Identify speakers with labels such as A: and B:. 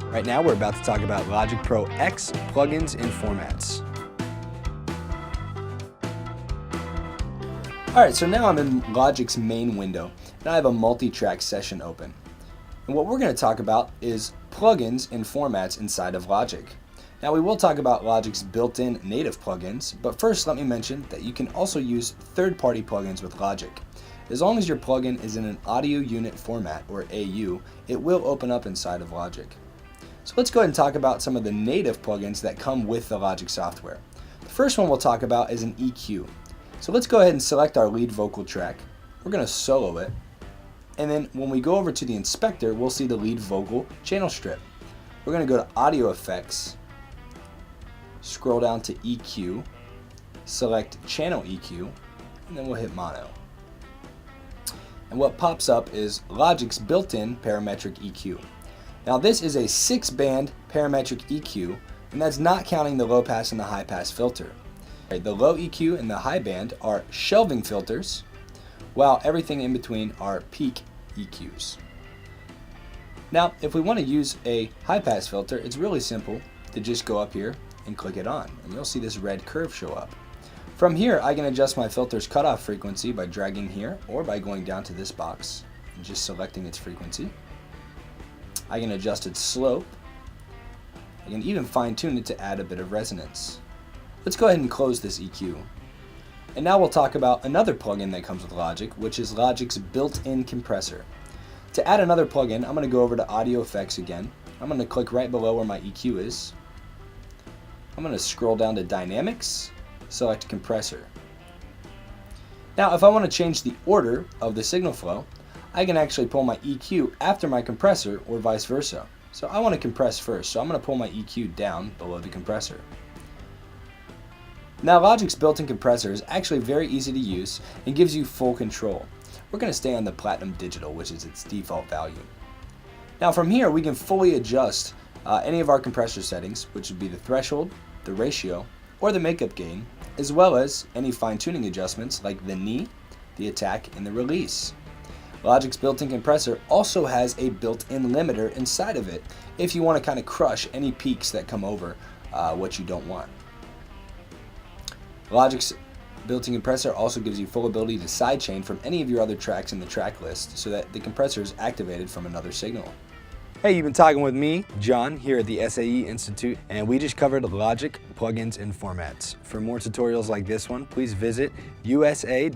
A: Right now we're about to talk about Logic Pro X plugins and formats. Alright, so now I'm in Logic's main window and I have a multi-track session open. And what we're going to talk about is plugins and formats inside of Logic. Now we will talk about Logic's built-in native plugins, but first let me mention that you can also use third-party plugins with Logic. As long as your plugin is in an audio unit format, or AU, it will open up inside of Logic. So let's go ahead and talk about some of the native plugins that come with the Logic software. The first one we'll talk about is an EQ. So let's go ahead and select our lead vocal track. We're going to solo it. And then when we go over to the inspector, we'll see the lead vocal channel strip. We're going to go to Audio Effects, scroll down to EQ, select Channel EQ, and then we'll hit Mono. And what pops up is Logic's built-in parametric EQ. Now this is a 6-band parametric EQ, and that's not counting the low pass and the high pass filter. The low EQ and the high band are shelving filters, while everything in between are peak EQs. Now if we want to use a high pass filter, it's really simple to just go up here and click it on, and you'll see this red curve show up. From here I can adjust my filter's cutoff frequency by dragging here or by going down to this box and just selecting its frequency. I can adjust its slope. I can even fine-tune it to add a bit of resonance. Let's go ahead and close this EQ. And now we'll talk about another plugin that comes with Logic, which is Logic's built-in compressor. To add another plugin, I'm going to go over to Audio Effects again. I'm going to click right below where my EQ is. I'm going to scroll down to Dynamics, select Compressor. Now if I want to change the order of the signal flow, I can actually pull my EQ after my compressor or vice versa. So I want to compress first, so I'm going to pull my EQ down below the compressor. Now Logic's built-in compressor is actually very easy to use and gives you full control. We're going to stay on the Platinum Digital, which is its default value. Now from here we can fully adjust any of our compressor settings, which would be the threshold, the ratio, or the makeup gain, as well as any fine-tuning adjustments like the knee, the attack, and the release. Logic's built-in compressor also has a built-in limiter inside of it if you want to kind of crush any peaks that come over what you don't want. Logic's built-in compressor also gives you full ability to sidechain from any of your other tracks in the track list so that the compressor is activated from another signal. Hey, you've been talking with me, John, here at the SAE Institute, and we just covered Logic plugins and formats. For more tutorials like this one, please visit usa.sae.edu.